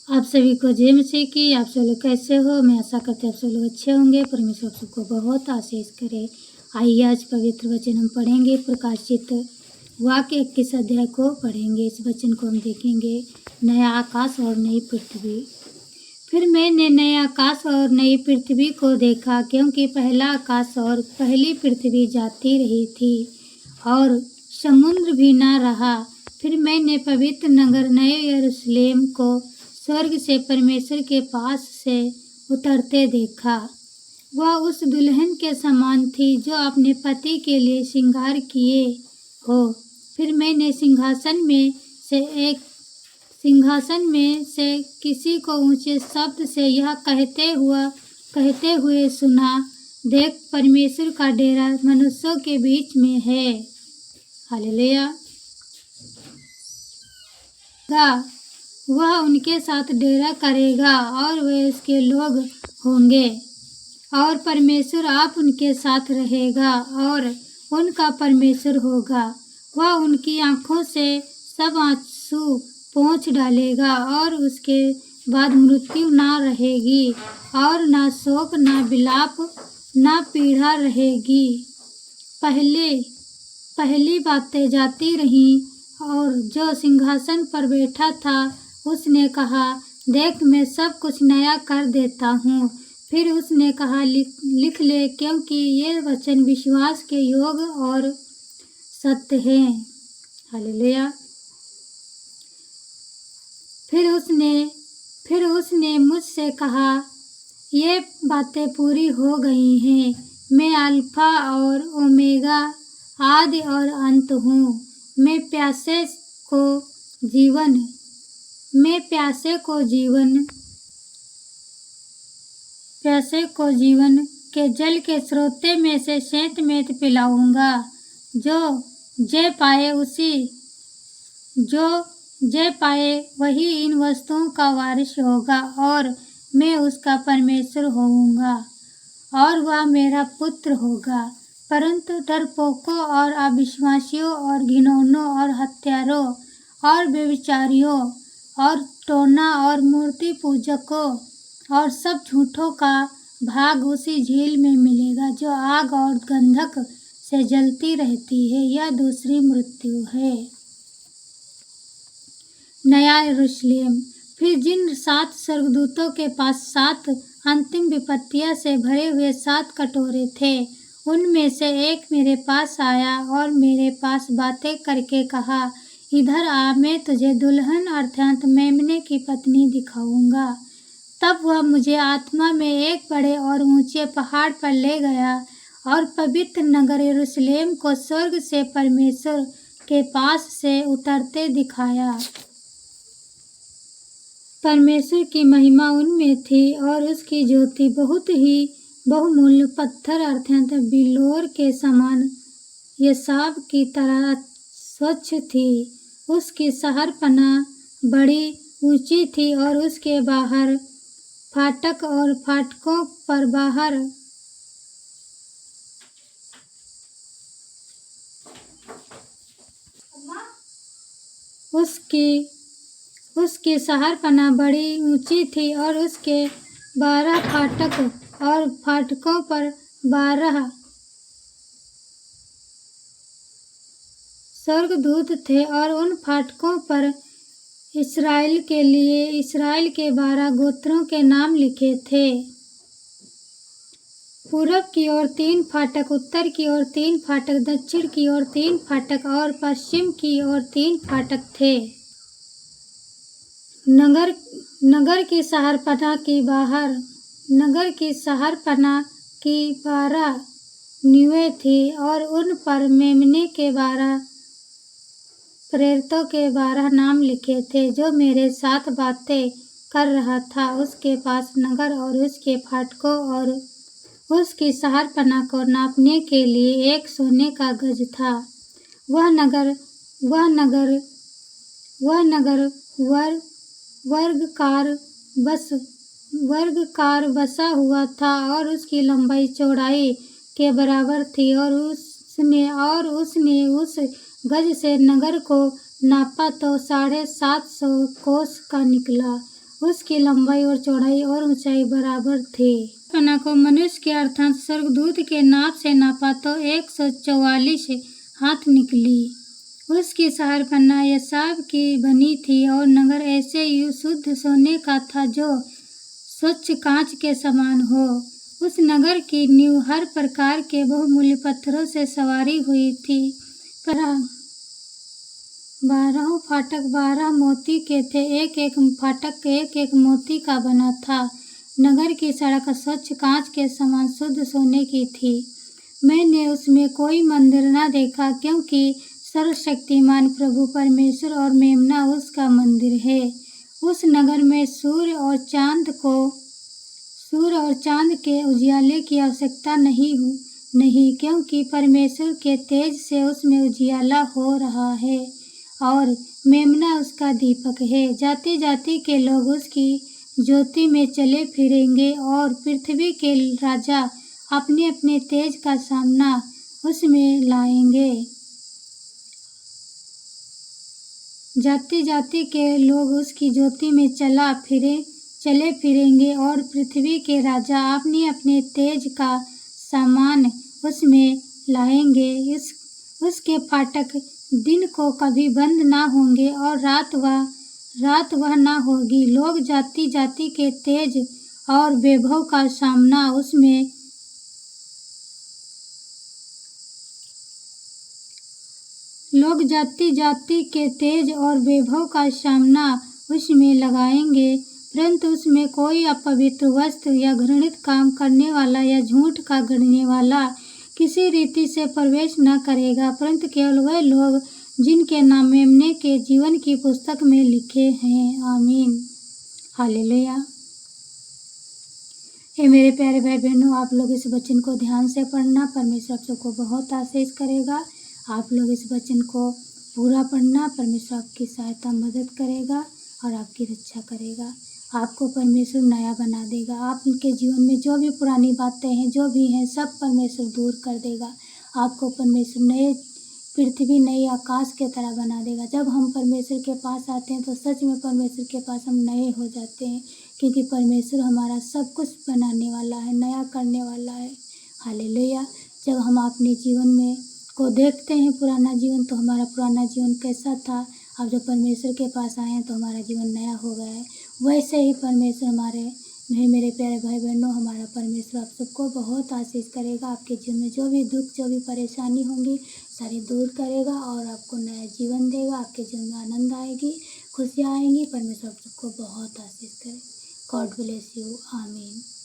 आप सभी को जय मसीह की। आप सब लोग कैसे हो? मैं आशा करती हूँ आप सब लोग अच्छे होंगे। परमेश्वर आप सबको बहुत आशीष करे। आइए आज पवित्र वचन हम पढ़ेंगे। प्रकाशित वाक्य 21 अध्याय को पढ़ेंगे। इस वचन को हम देखेंगे, नया आकाश और नई पृथ्वी। फिर मैंने नए आकाश और नई पृथ्वी को देखा, क्योंकि पहला आकाश और पहली पृथ्वी जाती रही थी और समुद्र भी न रहा। फिर मैंने पवित्र नगर नए यरूशलेम को स्वर्ग से परमेश्वर के पास से उतरते देखा। वह उस दुल्हन के समान थी जो अपने पति के लिए श्रृंगार किए हो। फिर मैंने सिंहासन में से किसी को ऊंचे शब्द से यह कहते हुए सुना, देख, परमेश्वर का डेरा मनुष्यों के बीच में है। हालेलुया। वह उनके साथ डेरा करेगा और वे उसके लोग होंगे, और परमेश्वर आप उनके साथ रहेगा और उनका परमेश्वर होगा। वह उनकी आंखों से सब आंसू पोंछ डालेगा और उसके बाद मृत्यु ना रहेगी और ना शोक, ना विलाप, ना पीड़ा रहेगी। पहली बातें जाती रहीं, और जो सिंहासन पर बैठा था उसने कहा, देख, मैं सब कुछ नया कर देता हूँ। फिर उसने कहा, लिख ले, क्योंकि ये वचन विश्वास के योग्य और सत्य हैं। हालेलुया। फिर उसने मुझसे कहा, ये बातें पूरी हो गई हैं। मैं अल्फा और ओमेगा, आदि और अंत हूँ। मैं प्यासे को जीवन के जल के स्रोते में से सेंतमेंत पिलाऊंगा। जो जे पाए वही इन वस्तुओं का वारिस होगा, और मैं उसका परमेश्वर होऊंगा और वह मेरा पुत्र होगा। परंतु डरपोकों और अविश्वासियों और घिनौनों और हत्यारों और व्यभिचारियों और टोना और मूर्ति पूजकों और सब झूठों का भाग उसी झील में मिलेगा, जो आग और गंधक से जलती रहती है। यह दूसरी मृत्यु है। नया यरूशलेम। फिर जिन 7 स्वर्गदूतों के पास 7 अंतिम विपत्तियों से भरे हुए 7 कटोरे थे, उनमें से एक मेरे पास आया और मेरे पास बातें करके कहा, इधर आ, मैं तुझे दुल्हन अर्थात मेमने की पत्नी दिखाऊंगा। तब वह मुझे आत्मा में एक बड़े और ऊंचे पहाड़ पर ले गया और पवित्र नगर यरूशलेम को स्वर्ग से परमेश्वर के पास से उतरते दिखाया। परमेश्वर की महिमा उनमें थी और उसकी ज्योति बहुत ही बहुमूल्य पत्थर अर्थात बिल्लोर के समान यशाब की तरह स्वच्छ थी। उसकी शहरपना बड़ी ऊंची थी और उसके बाहर फाटक और फाटकों पर बाहर उसकी शहरपना बड़ी ऊंची थी और उसके 12 फाटक और फाटकों पर 12 स्वर्गदूत थे, और उन फाटकों पर इस्राएल के 12 गोत्रों के नाम लिखे थे। पूरब की ओर 3 फाटक, उत्तर की ओर 3 फाटक, दक्षिण की ओर 3 फाटक और पश्चिम की ओर 3 फाटक थे। नगर की शहरपना की 12 नींवें थी, और उन पर मेमने के 12 प्रेरितों के 12 नाम लिखे थे। जो मेरे साथ बातें कर रहा था, उसके पास नगर और उसके फाटकों और उसकी शहरपना को नापने के लिए एक सोने का गज था। वह नगर वर्गाकार बसा हुआ था और उसकी लंबाई चौड़ाई के बराबर थी, और उसने उस गज से नगर को नापा तो 750 कोस का निकला, उसकी लंबाई और चौड़ाई और ऊंचाई बराबर थी। शहरपन्ना को मनुष्य के अर्थात स्वर्गदूत के नाप से नापा तो 144 हाथ निकली। उसकी शहरपन्ना यशाब की बनी थी और नगर ऐसे ही शुद्ध सोने का था जो स्वच्छ कांच के समान हो। उस नगर की नींव हर प्रकार के बहुमूल्य पत्थरों से सवारी हुई थी। 12 फाटक 12 मोती के थे। एक एक फाटक एक एक मोती का बना था। नगर की सड़क स्वच्छ कांच के समान शुद्ध सोने की थी। मैंने उसमें कोई मंदिर न देखा, क्योंकि सर्वशक्तिमान प्रभु परमेश्वर और मेमना उसका मंदिर है। उस नगर में सूर्य और चांद के उजियाले की आवश्यकता नहीं, क्योंकि परमेश्वर के तेज से उसमें उजियाला हो रहा है और मेमना उसका दीपक है। जाति जाति के लोग उसकी ज्योति में चले फिरेंगे और पृथ्वी के राजा अपने अपने तेज का सामना उसमें लाएंगे। जाति जाति के लोग उसकी ज्योति में चले फिरेंगे और पृथ्वी के राजा अपने अपने तेज का सामान उसमें लाएंगे। उसके फाटक दिन को कभी बंद ना होंगे और रात वह ना होगी। लोग जाति जाति के तेज और वैभव का सामना उसमें लगाएंगे, परंतु उसमें कोई अपवित्र वस्त्र या घृणित काम करने वाला या झूठ का गढ़ने वाला किसी रीति से प्रवेश न करेगा, परंतु केवल वह लोग जिनके नाम मेमने के जीवन की पुस्तक में लिखे हैं। आमीन। हालेलुया। हे मेरे प्यारे भाई बहनों, आप लोग इस वचन को ध्यान से पढ़ना। परमेश्वर आप सबको बहुत आशीष करेगा। आप लोग इस वचन को पूरा पढ़ना। परमेश्वर आपकी सहायता मदद करेगा और आपकी रक्षा करेगा। आपको परमेश्वर नया बना देगा। आपके जीवन में जो भी पुरानी बातें हैं, जो भी हैं, सब परमेश्वर दूर कर देगा। आपको परमेश्वर नए पृथ्वी, नए आकाश के तरह बना देगा। जब हम परमेश्वर के पास आते हैं तो सच में परमेश्वर के पास हम नए हो जाते हैं, क्योंकि परमेश्वर हमारा सब कुछ बनाने वाला है, नया करने वाला है। हालेलुया। जब हम अपने जीवन में को देखते हैं पुराना जीवन, तो हमारा पुराना जीवन कैसा था, अब जब परमेश्वर के पास आए हैं तो हमारा जीवन नया हो गया है। वैसे ही परमेश्वर मेरे प्यारे भाई बहनों, हमारा परमेश्वर आप सबको बहुत आशीष करेगा। आपके जीवन में जो भी दुख, जो भी परेशानी होंगी, सारी दूर करेगा और आपको नया जीवन देगा। आपके जीवन में आनंद आएगी, खुशियाँ आएंगी। परमेश्वर आप सबको बहुत आशीष करे। God bless you. आमीन।